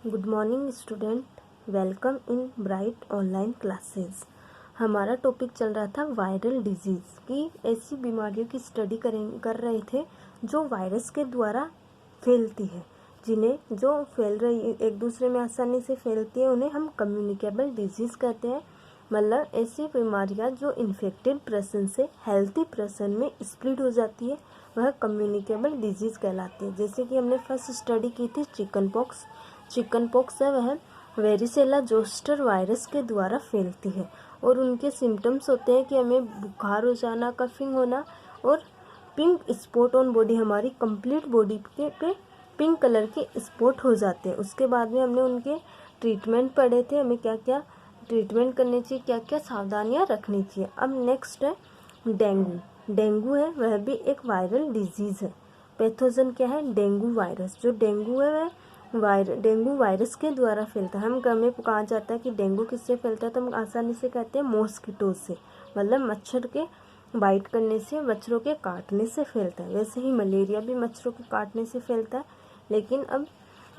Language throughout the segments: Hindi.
Good morning student, welcome in bright online classes. हमारा टॉपिक चल रहा था वायरल डिजीज़ की। ऐसी बीमारियों की स्टडी कर रहे थे जो वायरस के द्वारा फैलती है, जिन्हें जो फैल रही एक दूसरे में आसानी से फैलती है उन्हें हम कम्युनिकेबल डिजीज़ कहते हैं। मतलब ऐसी बीमारियां जो इन्फेक्टेड पर्सन से हेल्थी पर्सन में स्प्रेड हो जाती है वह कम्युनिकेबल डिजीज़ कहलाती है। जैसे कि हमने फर्स्ट स्टडी की थी चिकन पॉक्स है, वह वेरिसेला जोस्टर वायरस के द्वारा फैलती है और उनके सिम्टम्स होते हैं कि हमें बुखार हो जाना, कफिंग होना और पिंक स्पॉट ऑन बॉडी, हमारी कंप्लीट बॉडी पे पिंक कलर के स्पॉट हो जाते हैं। उसके बाद में हमने उनके ट्रीटमेंट पढ़े थे, हमें क्या क्या ट्रीटमेंट करनी चाहिए, क्या क्या सावधानियां रखनी चाहिए। अब नेक्स्ट है डेंगू है, वह भी एक वायरल डिजीज़ है। पैथोजन क्या है? Dengue virus. जो डेंगू है वह डेंगू वायरस के द्वारा फैलता है। हमें कहा जाता है कि डेंगू किससे फैलता है तो हम आसानी से कहते हैं मॉस्किटो से, मतलब मच्छर के बाइट करने से, मच्छरों के काटने से फैलता है। वैसे ही मलेरिया भी मच्छरों के काटने से फैलता है, लेकिन अब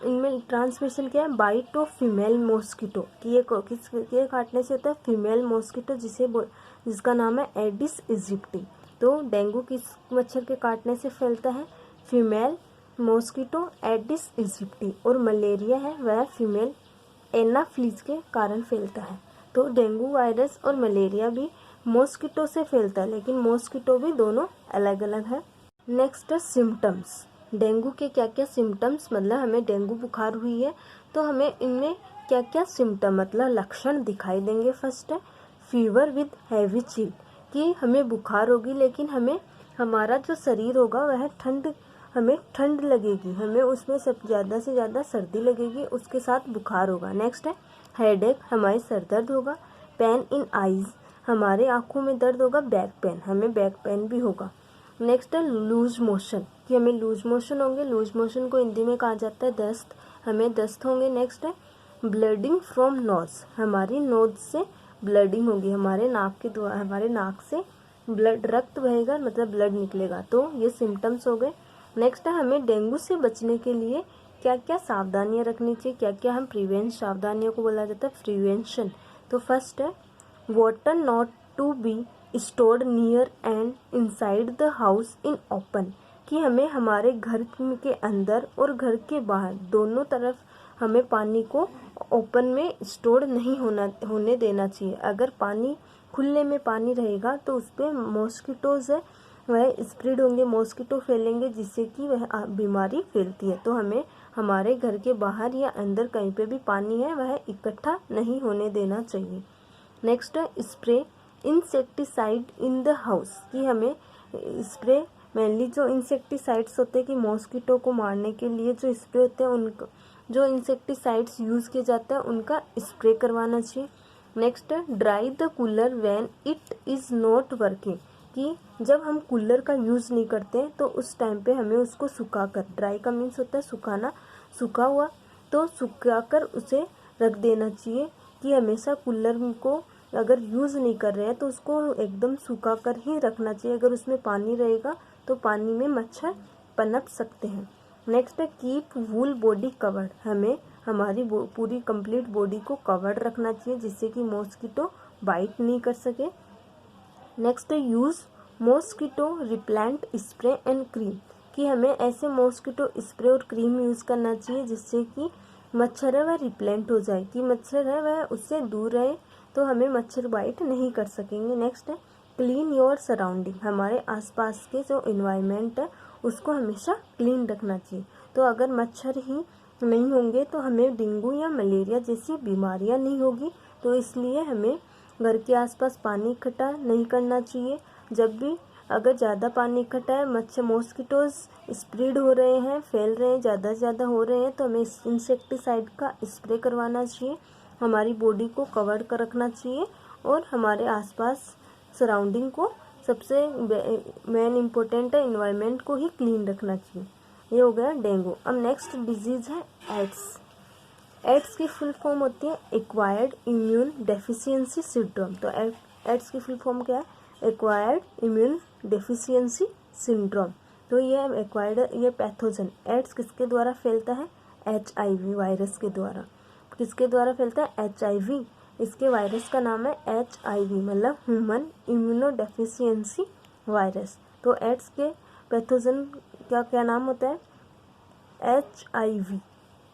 इनमें ट्रांसमिशन क्या है? बाइट ऑफ फीमेल मॉस्किटो कि ये किसके काटने से होता है? फीमेल मॉस्किटो, जिसका नाम है एडिस इजिप्टी। तो डेंगू किस मच्छर के काटने से फैलता है? Female mosquito Aedes इजिप्टी। और मलेरिया है वह फीमेल एनाफ्लीज के कारण फैलता है। तो डेंगू वायरस और मलेरिया भी मॉस्किटो से फैलता है, लेकिन मॉस्किटो भी दोनों अलग अलग है। नेक्स्ट है सिम्टम्स। डेंगू के क्या क्या सिम्टम्स, मतलब हमें डेंगू बुखार हुई है तो हमें इनमें क्या क्या सिम्टम मतलब लक्षण दिखाई देंगे। फर्स्ट है फीवर विद हैवी चिल, कि हमें बुखार होगी लेकिन हमें हमारा जो शरीर होगा वह हमें ठंड लगेगी, हमें उसमें सब ज़्यादा से ज़्यादा सर्दी लगेगी, उसके साथ बुखार होगा। नेक्स्ट है हेडेक, हमारे सर दर्द होगा। पेन इन आईज, हमारे आँखों में दर्द होगा। बैक पेन, हमें बैक पेन भी होगा। नेक्स्ट है लूज मोशन, कि हमें लूज मोशन होंगे। लूज मोशन को हिंदी में कहा जाता है दस्त, हमें दस्त होंगे। नेक्स्ट है ब्लडिंग फ्रॉम नोज, हमारी नोज से ब्लडिंग होगी, हमारे नाक से ब्लड रक्त बहेगा, मतलब ब्लड निकलेगा। तो ये सिम्टम्स हो गए। नेक्स्ट है हमें डेंगू से बचने के लिए क्या क्या सावधानियां रखनी चाहिए, क्या क्या हम सावधानियों को बोला जाता है प्रिवेंशन। तो फर्स्ट है water not to be stored near and inside the house in open, कि हमें हमारे घर के अंदर और घर के बाहर दोनों तरफ हमें पानी को ओपन में स्टोर नहीं होने देना चाहिए। अगर पानी खुले में पानी रहेगा तो उस पर मॉस्किटोज है वह स्प्रेड होंगे, मॉस्किटो फैलेंगे, जिससे कि वह बीमारी फैलती है। तो हमें हमारे घर के बाहर या अंदर कहीं पे भी पानी है वह इकट्ठा नहीं होने देना चाहिए। नेक्स्ट है spray insecticide in the house, कि हमें स्प्रे मेनली जो इंसेक्टिसाइड्स होते हैं कि मॉस्किटो को मारने के लिए जो स्प्रे होते हैं उनको, जो इंसेक्टिसाइड्स यूज़ किए जाते हैं उनका स्प्रे करवाना चाहिए। नेक्स्ट है dry the cooler when it is not working, कि जब हम कूलर का यूज़ नहीं करते तो उस टाइम पे हमें उसको सुखाकर, ड्राई का मीन्स होता है सुखाना, सूखा हुआ, तो सुखाकर उसे रख देना चाहिए। कि हमेशा कूलर को अगर यूज़ नहीं कर रहे हैं तो उसको एकदम सूखा कर ही रखना चाहिए। अगर उसमें पानी रहेगा तो पानी में मच्छर पनप सकते हैं। नेक्स्ट है कीप वूल बॉडी कवर्ड, हमें हमारी पूरी कंप्लीट बॉडी को कवर्ड रखना चाहिए जिससे कि मॉस्किटो बाइट नहीं कर सके। नेक्स्ट है use mosquito repellent spray and cream, कि हमें ऐसे मॉस्किटो स्प्रे और क्रीम यूज़ करना चाहिए जिससे कि मच्छर है वह रिपेलेंट हो जाए, कि मच्छर है वह उससे दूर रहे तो हमें मच्छर बाइट नहीं कर सकेंगे। नेक्स्ट है क्लीन योर सराउंडिंग, हमारे आसपास के जो इन्वायरमेंट है उसको हमेशा क्लीन रखना चाहिए। तो अगर मच्छर ही नहीं होंगे तो हमें डेंगू या मलेरिया जैसी बीमारियां नहीं होगी। तो इसलिए हमें घर के आसपास पानी इकट्ठा नहीं करना चाहिए। जब भी अगर ज़्यादा पानी इकट्ठा है, मच्छर मॉस्किटोज स्प्रेड हो रहे हैं, फैल रहे हैं, ज़्यादा से ज़्यादा हो रहे हैं, तो हमें इंसेक्टिसाइड का स्प्रे करवाना चाहिए, हमारी बॉडी को कवर कर रखना चाहिए और हमारे आसपास सराउंडिंग को, सबसे मेन इम्पोर्टेंट है इन्वायरमेंट को ही क्लीन रखना चाहिए। ये हो गया डेंगू। अब नेक्स्ट डिजीज़ है एड्स। एड्स की फुल फॉर्म होती है एक्वायर्ड इम्यून डेफिशिएंसी सिंड्रोम। तो एड्स की फुल फॉर्म क्या है? Acquired immune deficiency syndrome. तो ये एक्वायर्ड, ये पैथोजन एड्स किसके द्वारा फैलता है? HIV वायरस के द्वारा। किसके द्वारा फैलता है? HIV। इसके वायरस का नाम है HIV, मतलब ह्यूमन इम्यूनोडेफिशिएंसी वायरस। तो एड्स के पैथोजन क्या क्या नाम होता है? HIV,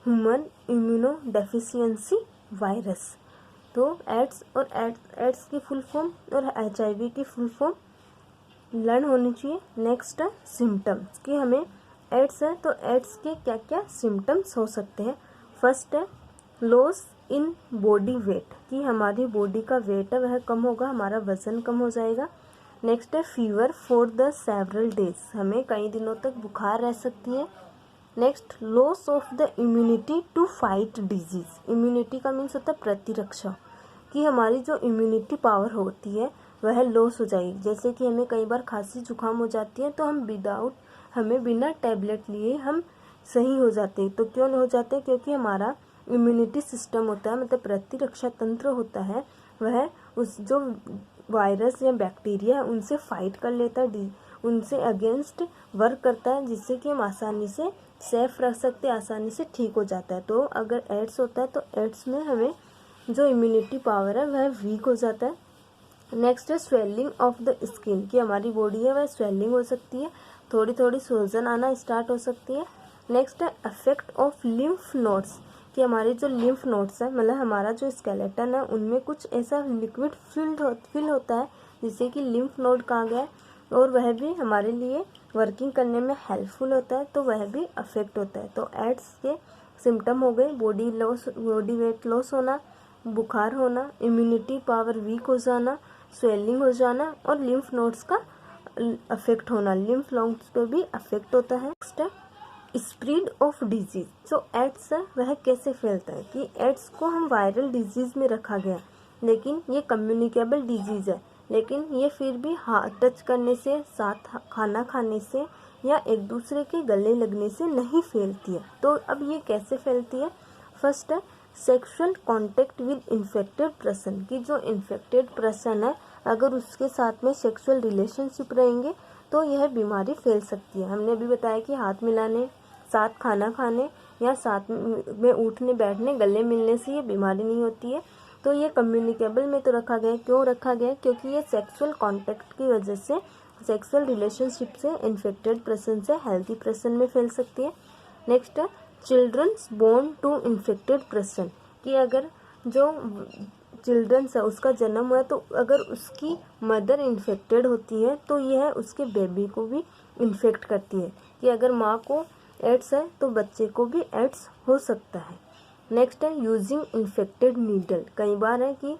human immunodeficiency virus. तो एड्स और एड्स की फुल फॉर्म और HIV की फुल फॉर्म लर्न होनी चाहिए। नेक्स्ट है सिम्टम्स, कि हमें एड्स है तो एड्स के क्या क्या सिम्टम्स हो सकते हैं। फर्स्ट है लॉस इन बॉडी वेट, कि हमारी बॉडी का वेट है वह कम होगा, हमारा वजन कम हो जाएगा। नेक्स्ट है fever for the several days, हमें कई दिनों तक बुखार रह सकती है। Next loss of the immunity to fight disease, immunity का मीन्स होता है प्रतिरक्षा, कि हमारी जो इम्यूनिटी पावर होती है वह लॉस हो जाएगी। जैसे कि हमें कई बार खांसी जुकाम हो जाती है तो हमें बिना टैबलेट लिए हम सही हो जाते हैं। तो क्यों हो जाते हैं? क्योंकि हमारा इम्यूनिटी सिस्टम होता है, मतलब प्रतिरक्षा तंत्र होता है, वह उस जो वायरस या बैक्टीरिया उनसे फाइट कर लेता है, उनसे अगेंस्ट वर्क करता है, जिससे कि हम आसानी से सेफ रख सकते हैं, आसानी से ठीक हो जाता है। तो अगर एड्स होता है तो एड्स में हमें जो इम्यूनिटी पावर है वह वीक हो जाता है। नेक्स्ट है स्वेलिंग ऑफ द स्किन, कि हमारी बॉडी है वह स्वेलिंग हो सकती है, थोड़ी थोड़ी सूजन आना स्टार्ट हो सकती है। नेक्स्ट है अफेक्ट ऑफ लिम्फ नोड्स, कि हमारे जो लिम्फ नोड्स है, मतलब हमारा जो स्केलेटन है उनमें कुछ ऐसा लिक्विड फिल होता है जिससे कि लिम्फ नोड कहा गया है, और वह भी हमारे लिए वर्किंग करने में हेल्पफुल होता है, तो वह भी अफेक्ट होता है। तो एड्स के सिम्टम हो गए बॉडी वेट लॉस होना, बुखार होना, इम्यूनिटी पावर वीक हो जाना, स्वेलिंग हो जाना और लिम्फ नोड्स का अफेक्ट होना, लिम्फ नोड्स पे भी अफेक्ट होता है। नेक्स्ट है स्प्रेड ऑफ डिजीज, जो एड्स है वह कैसे फैलता है? कि एड्स को हम वायरल डिजीज में रखा गया, लेकिन ये कम्युनिकेबल डिजीज है, लेकिन ये फिर भी हाथ टच करने से, साथ खाना खाने से या एक दूसरे के गले लगने से नहीं फैलती है। तो अब ये कैसे फैलती है? फर्स्ट है sexual contact with infected person, की जो इन्फेक्टेड पर्सन है अगर उसके साथ में सेक्सुअल रिलेशनशिप रहेंगे तो यह बीमारी फैल सकती है। हमने अभी बताया कि हाथ मिलाने, साथ खाना खाने या साथ में उठने बैठने, गले मिलने से ये बीमारी नहीं होती है। तो ये कम्युनिकेबल में तो रखा गया। क्यों रखा गया? क्योंकि ये सेक्सुअल कांटेक्ट की वजह से, सेक्सुअल रिलेशनशिप से इन्फेक्टेड पर्सन से हेल्थी पर्सन में फैल सकती है। नेक्स्ट है childrens born to infected person, कि अगर जो चिल्ड्रंस है उसका जन्म हुआ तो अगर उसकी मदर इन्फेक्टेड होती है तो यह उसके बेबी को भी इन्फेक्ट करती है, कि अगर माँ को एड्स है तो बच्चे को भी एड्स हो सकता है। नेक्स्ट है यूजिंग इन्फेक्टेड नीडल, कई बार है कि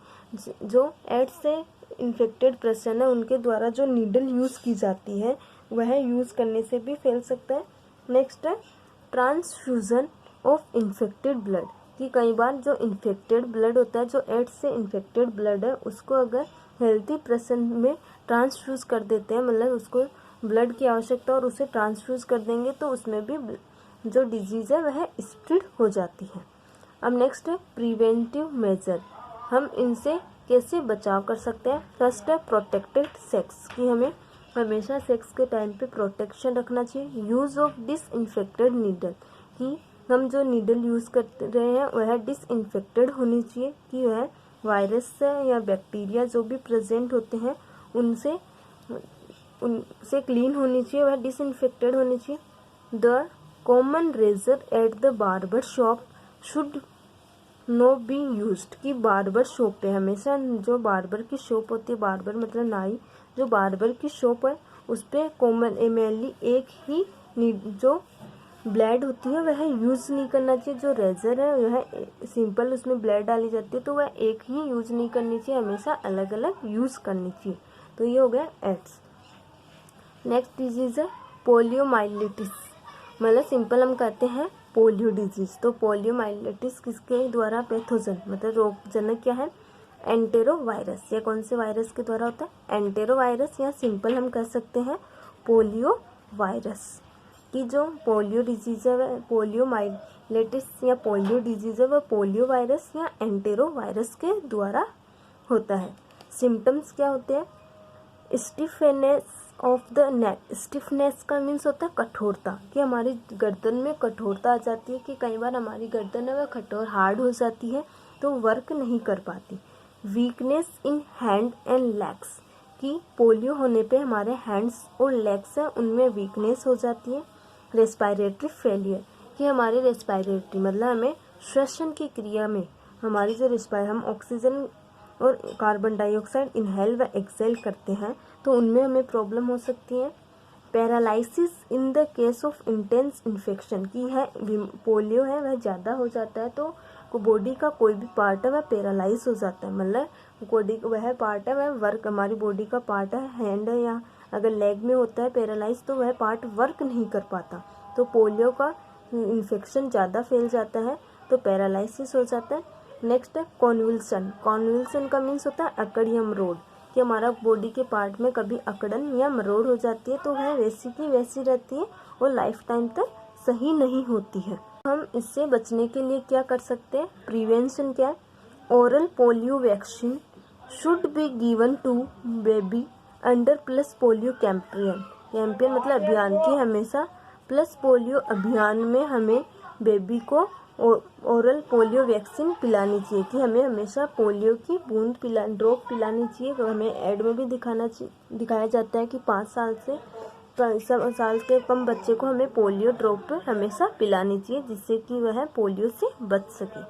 जो एड्स से इन्फेक्टेड पर्सन है उनके द्वारा जो नीडल यूज़ की जाती है वह यूज़ करने से भी फैल सकता है। नेक्स्ट है ट्रांसफ्यूज़न ऑफ इन्फेक्टेड ब्लड, कि कई बार जो इन्फेक्टेड ब्लड होता है, जो एड्स से इन्फेक्टेड ब्लड है, उसको अगर हेल्थी पर्सन में ट्रांसफ्यूज़ कर देते हैं, मतलब उसको ब्लड की आवश्यकता और उसे ट्रांसफ्यूज़ कर देंगे तो उसमें भी जो डिजीज़ है वह स्प्रेड हो जाती है। अब नेक्स्ट है प्रिवेंटिव मेजर, हम इनसे कैसे बचाव कर सकते हैं। फर्स्ट है प्रोटेक्टेड सेक्स, कि हमें हमेशा सेक्स के टाइम पे प्रोटेक्शन रखना चाहिए। यूज़ ऑफ डिसइंफेक्टेड नीडल, कि हम जो नीडल यूज़ कर रहे हैं वह डिसइंफेक्टेड होनी चाहिए, कि वह वायरस से या बैक्टीरिया जो भी प्रेजेंट होते हैं उनसे क्लीन होनी चाहिए, वह डिसइंफेक्टेड होनी चाहिए। The common razor at the barber shop should no be used, कि बार्बर शॉप पे हमेशा जो बार्बर की शॉप होती है, बार्बर मतलब नाई, जो बार्बर की शॉप है उस पर मेनली एक ही जो ब्लेड होती है वह यूज़ नहीं करना चाहिए। जो रेजर है वह सिंपल उसमें ब्लेड डाली जाती है तो वह एक ही यूज़ नहीं करनी चाहिए, हमेशा अलग अलग यूज़ करनी चाहिए। तो ये हो गया एड्स। नेक्स्ट डिजीज़ है पोलियोमाइलिटिस, मतलब सिंपल हम कहते हैं पोलियो डिजीज़। तो पोलियोमाइलिटिस किसके द्वारा पैथोजन, मतलब रोगजनक क्या है? एंटेरोवायरस। या कौन से वायरस के द्वारा होता है? एंटेरोवायरस, या सिंपल हम कह सकते हैं पोलियो वायरस। कि जो पोलियो डिजीज़ है वह पोलियोमाइलिटिस या पोलियो डिजीज़ है वह पोलियो वायरस या एंटेरोवायरस के द्वारा होता है। सिम्टम्स क्या होते हैं? Stiffness of the neck, stiffness का मीन्स होता है कठोरता, कि हमारी गर्दन में कठोरता आ जाती है, कि कई बार हमारी गर्दन है वह कठोर हार्ड हो जाती है तो वर्क नहीं कर पाती। Weakness in hand and legs, कि पोलियो होने पे हमारे हैंड्स और लेग्स हैं उनमें वीकनेस हो जाती है। रेस्पिरेटरी फेलियर, कि हमारे रेस्पिरेटरी मतलब हमें श्वसन की क्रिया में हमारी जो हम ऑक्सीजन और कार्बन डाइऑक्साइड इनहेल व एक्सेल करते हैं तो उनमें हमें प्रॉब्लम हो सकती है। Paralysis in the case of intense infection, की है पोलियो है वह ज़्यादा हो जाता है तो बॉडी का कोई भी पार्ट है वह पैरालाइज हो जाता है, मतलब बॉडी वह पार्ट है वह वर्क, हमारी बॉडी का पार्ट है, हैंड है या अगर लेग में होता है पैरालाइज तो वह पार्ट वर्क नहीं कर पाता। तो पोलियो का इन्फेक्शन ज़्यादा फैल जाता है तो पैरालाइसिस हो जाता है। नेक्स्ट है कॉन्वुल्सन। कॉन्वुल्सन का मीन्स होता है अकड़ या मरोड़, कि हमारा बॉडी के पार्ट में कभी अकड़न या मरोड़ हो जाती है तो वह वैसी की वैसी रहती है और लाइफ टाइम तक सही नहीं होती है। हम इससे बचने के लिए क्या कर सकते हैं? प्रिवेंशन क्या है? Oral polio vaccine should be given to baby under plus polio campaign. Campaign मतलब अभियान, की हमेशा प्लस पोलियो अभियान में हमें बेबी को ओरल पोलियो वैक्सीन पिलानी चाहिए, कि हमें हमेशा पोलियो की बूंद ड्रॉप पिलानी चाहिए। तो हमें ऐड में भी दिखाया जाता है कि 5 साल के कम बच्चे को हमें पोलियो ड्रॉप हमेशा पिलानी चाहिए जिससे कि वह पोलियो से बच सके।